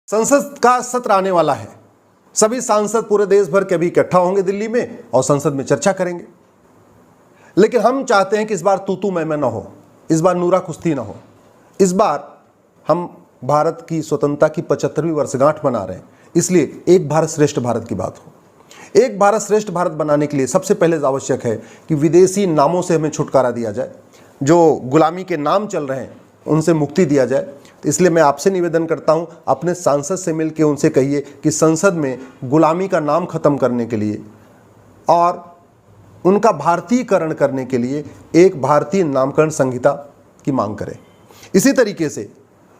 संसद का सत्र आने वाला है। सभी सांसद पूरे देश भर के अभी इकट्ठा होंगे दिल्ली में और संसद में चर्चा करेंगे। लेकिन हम चाहते हैं कि इस बार तू मैं ना हो, इस बार नूरा कुश्ती ना हो। इस बार हम भारत की स्वतंत्रता की 75वीं वर्षगांठ मना रहे हैं, इसलिए एक भारत श्रेष्ठ भारत की बात हो। एक भारत श्रेष्ठ भारत बनाने के लिए सबसे पहले आवश्यक है कि विदेशी नामों से हमें छुटकारा दिया जाए। जो गुलामी के नाम चल रहे हैं उनसे मुक्ति दिया जाए। इसलिए मैं आपसे निवेदन करता हूं, अपने सांसद से मिलकर उनसे कहिए कि संसद में गुलामी का नाम खत्म करने के लिए और उनका भारतीयकरण करने के लिए एक भारतीय नामकरण संहिता की मांग करें। इसी तरीके से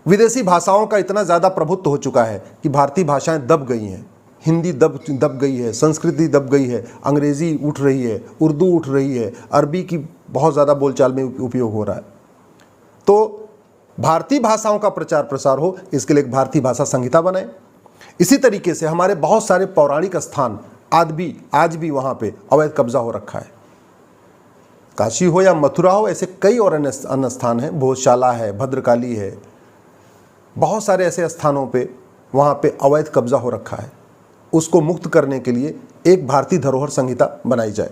विदेशी भाषाओं का इतना ज़्यादा प्रभुत्व हो चुका है कि भारतीय भाषाएं दब गई हैं। हिंदी दब गई है, संस्कृति दब गई है, अंग्रेज़ी उठ रही है, उर्दू उठ रही है, अरबी की बहुत ज़्यादा बोलचाल में उपयोग हो रहा है। तो भारतीय भाषाओं का प्रचार प्रसार हो, इसके लिए एक भारतीय भाषा संहिता बनाएं। इसी तरीके से हमारे बहुत सारे पौराणिक स्थान आज भी वहाँ पे अवैध कब्जा हो रखा है। काशी हो या मथुरा हो, ऐसे कई और अन्य स्थान हैं, भोजशाला है, भद्रकाली है, बहुत सारे ऐसे स्थानों पे वहाँ पे अवैध कब्जा हो रखा है। उसको मुक्त करने के लिए एक भारतीय धरोहर संहिता बनाई जाए।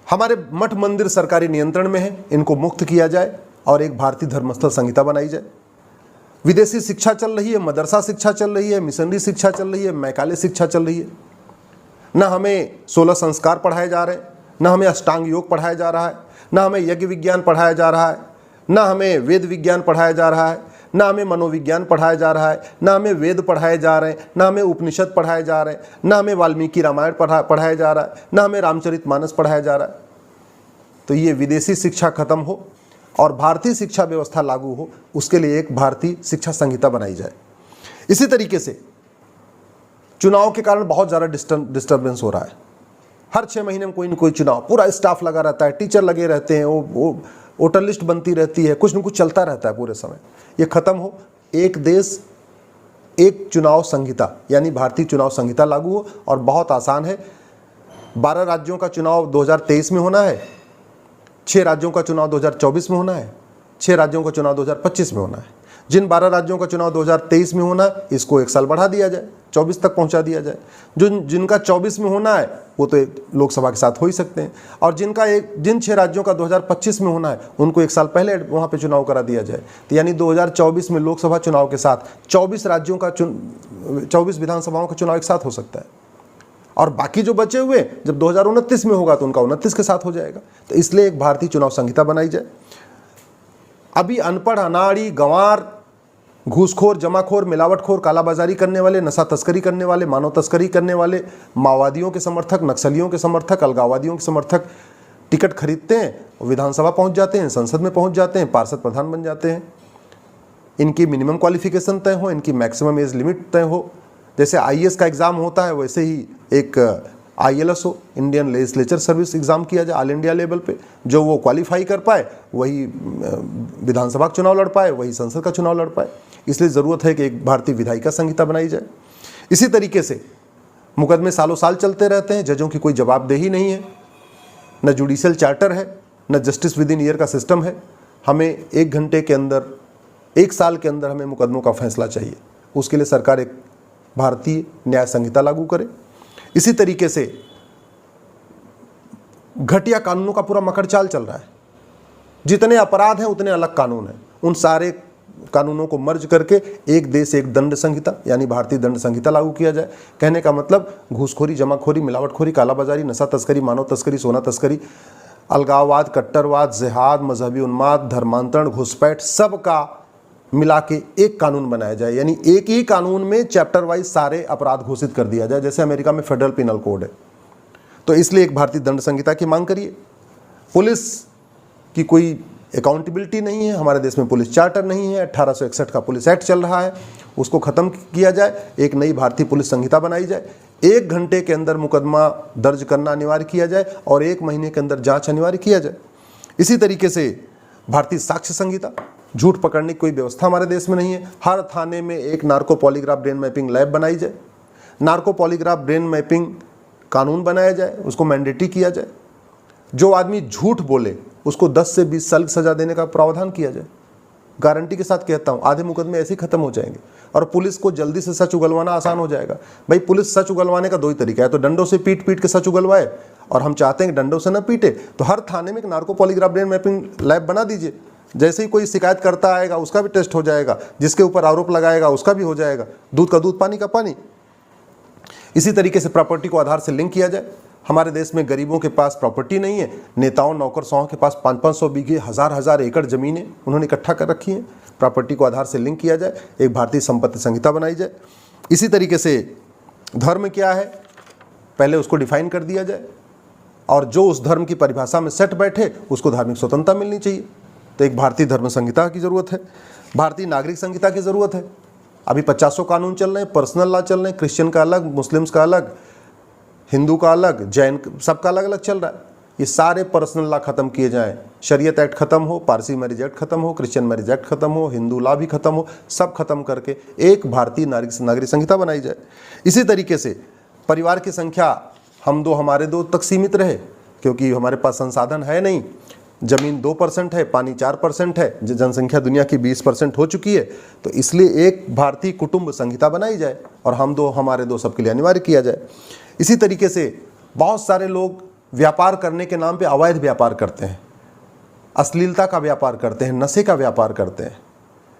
हमारे मठ मंदिर सरकारी नियंत्रण में है, इनको मुक्त किया जाए और एक भारतीय धर्मस्थल संहिता बनाई जाए। विदेशी शिक्षा चल रही है, मदरसा शिक्षा चल रही है, मिशनरी शिक्षा चल रही है, मैकाले शिक्षा चल रही है। न हमें 16 संस्कार पढ़ाए जा रहे हैं, न हमें अष्टांग योग पढ़ाया जा रहा है, न हमें यज्ञ विज्ञान पढ़ाया जा रहा है, न हमें वेद विज्ञान पढ़ाया जा रहा है, न हमें मनोविज्ञान पढ़ाया जा रहा है, न हमें वेद पढ़ाए जा रहे हैं, न हमें उपनिषद पढ़ाए जा रहे हैं, न हमें वाल्मीकि रामायण पढ़ाया जा रहा है, न हमें रामचरितमानस पढ़ाया जा रहा है। तो ये विदेशी शिक्षा खत्म हो और भारतीय शिक्षा व्यवस्था लागू हो, उसके लिए एक भारतीय शिक्षा संहिता बनाई जाए। इसी तरीके से चुनाव के कारण बहुत ज़्यादा डिस्टर्बेंस हो रहा है। हर 6 महीने में कोई न कोई चुनाव, पूरा स्टाफ लगा रहता है, टीचर लगे रहते हैं, वो वोटर लिस्ट बनती रहती है, कुछ न कुछ चलता रहता है पूरे समय। ये खत्म हो, एक देश एक चुनाव संहिता यानी भारतीय चुनाव संहिता लागू हो। और बहुत आसान है, 12 राज्यों का चुनाव 2023 में होना है, 6 राज्यों का चुनाव 2024 में होना है, 6 राज्यों का चुनाव 2025 में होना है। जिन 12 राज्यों का चुनाव 2023 में होना है, इसको 1 साल बढ़ा दिया जाए, 24 तक पहुंचा दिया जाए। जिनका 24 में होना है वो तो लोकसभा के साथ हो ही सकते हैं, और जिन 6 राज्यों का 2025 में होना है उनको 1 साल पहले वहाँ पे चुनाव करा दिया जाए। तो यानी 2024 में लोकसभा चुनाव के साथ 24 राज्यों का 24 विधानसभाओं का चुनाव एक साथ हो सकता है। और बाकी जो बचे हुए जब 2029 में होगा तो उनका 29 के साथ हो जाएगा। तो इसलिए एक भारतीय चुनाव संहिता बनाई जाए। अभी अनपढ़, अनाड़ी, गंवार, घूसखोर, जमाखोर, मिलावटखोर, कालाबाजारी करने वाले, नशा तस्करी करने वाले, मानव तस्करी करने वाले, माओवादियों के समर्थक, नक्सलियों के समर्थक, अलगाववादियों के समर्थक टिकट खरीदते हैं, विधानसभा पहुंच जाते हैं, संसद में पहुंच जाते हैं, पार्षद प्रधान बन जाते हैं। इनकी मिनिमम क्वालिफिकेशन तय हो, इनकी मैक्सिमम एज लिमिट तय हो। जैसे आईएएस का एग्ज़ाम होता है वैसे ही एक आईएलएस हो, इंडियन लेजिस्लेचर सर्विस एग्ज़ाम किया जाए ऑल इंडिया लेवल पे। जो वो क्वालिफाई कर पाए वही विधानसभा का चुनाव लड़ पाए, वही संसद का चुनाव लड़ पाए। इसलिए ज़रूरत है कि एक भारतीय विधायिका संहिता बनाई जाए। इसी तरीके से मुकदमे सालों साल चलते रहते हैं, जजों की कोई जवाबदेही नहीं है, न जुडिशियल चार्टर है, न जस्टिस विद इन ईयर का सिस्टम है। हमें 1 घंटे के अंदर, 1 साल के अंदर हमें मुकदमों का फैसला चाहिए। उसके लिए सरकार एक भारतीय न्याय संहिता लागू करे। इसी तरीके से घटिया कानूनों का पूरा मकड़चाल चल रहा है। जितने अपराध हैं उतने अलग कानून हैं, उन सारे कानूनों को मर्ज करके एक देश एक दंड संहिता यानी भारतीय दंड संहिता लागू किया जाए। कहने का मतलब घूसखोरी, जमाखोरी, मिलावटखोरी, कालाबाजारी, नशा तस्करी, मानव तस्करी, सोना तस्करी, अलगाववाद, कट्टरवाद, जिहाद, मजहबी उन्माद, धर्मांतरण, घुसपैठ, सब का मिला के एक कानून बनाया जाए। यानी एक ही कानून में चैप्टर वाइज सारे अपराध घोषित कर दिया जाए, जैसे अमेरिका में फेडरल पिनल कोड है। तो इसलिए एक भारतीय दंड संहिता की मांग करिए। पुलिस की कोई अकाउंटेबिलिटी नहीं है, हमारे देश में पुलिस चार्टर नहीं है, 1861 का पुलिस एक्ट चल रहा है, उसको ख़त्म किया जाए। एक नई भारतीय पुलिस संहिता बनाई जाए। 1 घंटे के अंदर मुकदमा दर्ज करना अनिवार्य किया जाए और 1 महीने के अंदर जाँच अनिवार्य किया जाए। इसी तरीके से भारतीय साक्ष्य संहिता, झूठ पकड़ने की कोई व्यवस्था हमारे देश में नहीं है। हर थाने में एक narco polygraph brain mapping lab बनाई जाए। नार्को पॉलीग्राफ ब्रेन मैपिंग कानून बनाया जाए, उसको मैंडेटरी किया जाए। जो आदमी झूठ बोले उसको 10 से 20 साल की सज़ा देने का प्रावधान किया जाए। गारंटी के साथ कहता हूँ, आधे मुकदमे ऐसे ही खत्म हो जाएंगे। और पुलिस को जल्दी से सच उगलवाना आसान हो जाएगा। भाई पुलिस सच उगलवाने का दो ही तरीका है, तो डंडों से पीट पीट के सच उगलवाए, और हम चाहते हैं कि डंडों से ना पीटे, तो हर थाने में एक narco polygraph brain mapping lab बना दीजिए। जैसे ही कोई शिकायत करता आएगा उसका भी टेस्ट हो जाएगा, जिसके ऊपर आरोप लगाएगा उसका भी हो जाएगा, दूध का दूध पानी का पानी। इसी तरीके से प्रॉपर्टी को आधार से लिंक किया जाए। हमारे देश में गरीबों के पास प्रॉपर्टी नहीं है, नेताओं नौकरशाहों के पास 500-500 बीघे, हजार एकड़ जमीनें उन्होंने इकट्ठा कर रखी हैं। प्रॉपर्टी को आधार से लिंक किया जाए, एक भारतीय संपत्ति संहिता बनाई जाए। इसी तरीके से धर्म क्या है पहले उसको डिफाइन कर दिया जाए, और जो उस धर्म की परिभाषा में सेट बैठे उसको धार्मिक स्वतंत्रता मिलनी चाहिए। तो एक भारतीय धर्म संहिता की ज़रूरत है, भारतीय नागरिक संहिता की ज़रूरत है। अभी 50 कानून चल रहे हैं, पर्सनल लॉ चल रहे हैं, क्रिश्चियन का अलग, मुस्लिम्स का अलग, हिंदू का अलग, जैन सबका अलग अलग चल रहा है। ये सारे पर्सनल लॉ खत्म किए जाएं, शरीयत एक्ट खत्म हो, पारसी मैरिज एक्ट खत्म हो, क्रिश्चियन मैरिज एक्ट खत्म हो, हिंदू लॉ भी खत्म हो, सब खत्म करके एक भारतीय नागरिक संहिता बनाई जाए। इसी तरीके से परिवार की संख्या हम दो हमारे दो तक सीमित रहे, क्योंकि हमारे पास संसाधन है नहीं। जमीन 2% है, पानी 4% है, जनसंख्या दुनिया की 20% हो चुकी है, तो इसलिए एक भारतीय कुटुंब संहिता बनाई जाए और हम दो हमारे दो सबके लिए अनिवार्य किया जाए। इसी तरीके से बहुत सारे लोग व्यापार करने के नाम पे अवैध व्यापार करते हैं, अश्लीलता का व्यापार करते हैं, नशे का व्यापार करते हैं।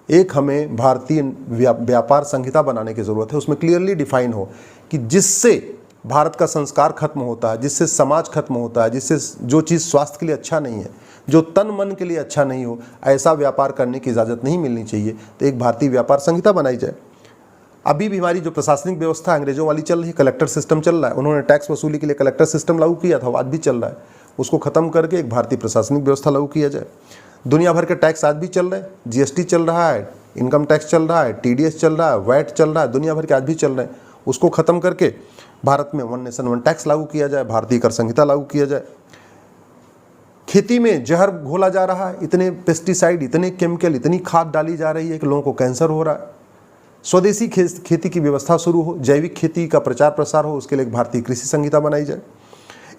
एक हमें भारतीय व्यापार संहिता बनाने की ज़रूरत है, उसमें क्लियरली डिफाइन हो कि जिससे भारत का संस्कार खत्म होता है, जिससे समाज खत्म होता है, जिससे जो चीज़ स्वास्थ्य के लिए अच्छा नहीं है, जो तन मन के लिए अच्छा नहीं हो, ऐसा व्यापार करने की इजाज़त नहीं मिलनी चाहिए। तो एक भारतीय व्यापार संहिता बनाई जाए। अभी भी हमारी जो प्रशासनिक व्यवस्था अंग्रेजों वाली चल रही है, कलेक्टर सिस्टम चल रहा है, उन्होंने टैक्स वसूली के लिए कलेक्टर सिस्टम लागू किया था, आज भी चल रहा है, उसको ख़त्म करके एक भारतीय प्रशासनिक व्यवस्था लागू किया जाए। दुनिया भर के टैक्स आज भी चल रहे हैं, जीएसटी चल रहा है, इनकम टैक्स चल रहा है, टीडीएस चल रहा है, वैट चल रहा है, दुनिया भर के आज भी चल रहे हैं, उसको ख़त्म करके भारत में वन नेशन वन टैक्स लागू किया जाए, भारतीय कर संहिता लागू किया जाए। खेती में जहर घोला जा रहा है, इतने पेस्टिसाइड, इतने केमिकल, इतनी खाद डाली जा रही है कि लोगों को कैंसर हो रहा है। स्वदेशी खेती की व्यवस्था शुरू हो, जैविक खेती का प्रचार प्रसार हो, उसके लिए एक भारतीय कृषि संहिता बनाई जाए।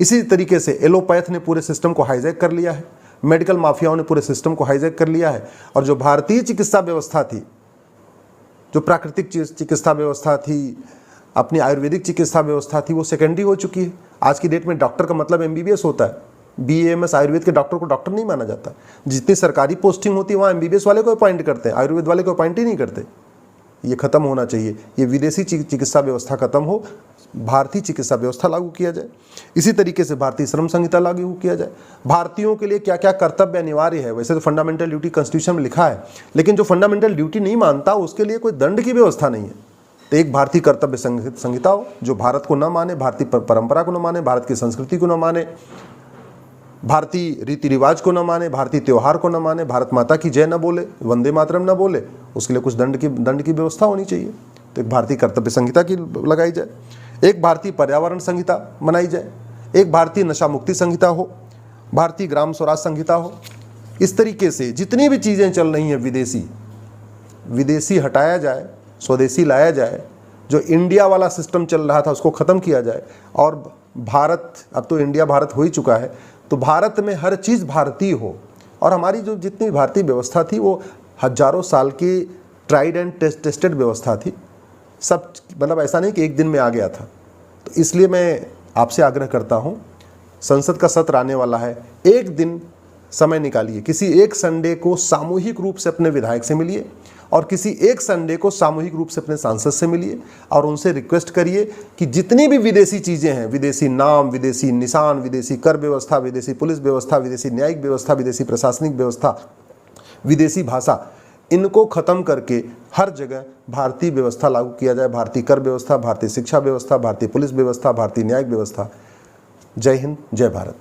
इसी तरीके से एलोपैथ ने पूरे सिस्टम को हाईजैक कर लिया है, मेडिकल माफियाओं ने पूरे सिस्टम को हाईजैक कर लिया है, और जो भारतीय चिकित्सा व्यवस्था थी, जो प्राकृतिक चिकित्सा व्यवस्था थी, अपनी आयुर्वेदिक चिकित्सा व्यवस्था थी, वो सेकेंडरी हो चुकी है। आज की डेट में डॉक्टर का मतलब एमबीबीएस होता है, बीएमएस आयुर्वेद के डॉक्टर को डॉक्टर नहीं माना जाता। जितनी सरकारी पोस्टिंग होती है वहाँ एमबीबीएस वाले को अपॉइंट करते हैं, आयुर्वेद वाले को अपॉइंट ही नहीं करते। ये खत्म होना चाहिए, ये विदेशी चिकित्सा व्यवस्था खत्म हो, भारतीय चिकित्सा व्यवस्था लागू किया जाए। इसी तरीके से भारतीय श्रम संहिता लागू किया जाए। भारतीयों के लिए क्या क्या कर्तव्य अनिवार्य है, वैसे तो फंडामेंटल ड्यूटी कॉन्स्टिट्यूशन में लिखा है, लेकिन जो फंडामेंटल ड्यूटी नहीं मानता उसके लिए कोई दंड की व्यवस्था नहीं है। तो एक भारतीय कर्तव्य संहिता हो जो भारत को न माने, भारतीय परंपरा को न माने, भारत की संस्कृति को न माने, भारतीय रीति रिवाज को न माने, भारतीय त्यौहार को न माने, भारत माता की जय न बोले, वंदे मातरम न बोले, उसके लिए कुछ दंड की व्यवस्था होनी चाहिए। तो एक भारतीय कर्तव्य संहिता की लगाई जाए, एक भारतीय पर्यावरण संहिता बनाई जाए, एक भारतीय नशा मुक्ति संहिता हो, भारतीय ग्राम स्वराज संहिता हो। इस तरीके से जितनी भी चीज़ें चल रही हैं विदेशी हटाया जाए, स्वदेशी लाया जाए, जो इंडिया वाला सिस्टम चल रहा था उसको ख़त्म किया जाए। और भारत, अब तो इंडिया भारत हो ही चुका है, तो भारत में हर चीज़ भारतीय हो। और हमारी जो जितनी भारतीय व्यवस्था थी वो हजारों साल की ट्राइड एंड टेस्टेड व्यवस्था थी, सब मतलब ऐसा नहीं कि एक दिन में आ गया था। तो इसलिए मैं आपसे आग्रह करता हूँ, संसद का सत्र आने वाला है, एक दिन समय निकालिए, किसी एक संडे को सामूहिक रूप से अपने विधायक से मिलिए और किसी एक संडे को सामूहिक रूप से अपने सांसद से मिलिए और उनसे रिक्वेस्ट करिए कि जितनी भी विदेशी चीज़ें हैं, विदेशी नाम, विदेशी निशान, विदेशी कर व्यवस्था, विदेशी पुलिस व्यवस्था, विदेशी न्यायिक व्यवस्था, विदेशी प्रशासनिक व्यवस्था, विदेशी भाषा, इनको ख़त्म करके हर जगह भारतीय व्यवस्था लागू किया जाए। भारतीय कर व्यवस्था, भारतीय शिक्षा व्यवस्था, भारतीय पुलिस व्यवस्था, भारतीय न्यायिक व्यवस्था। जय हिंद, जय भारत।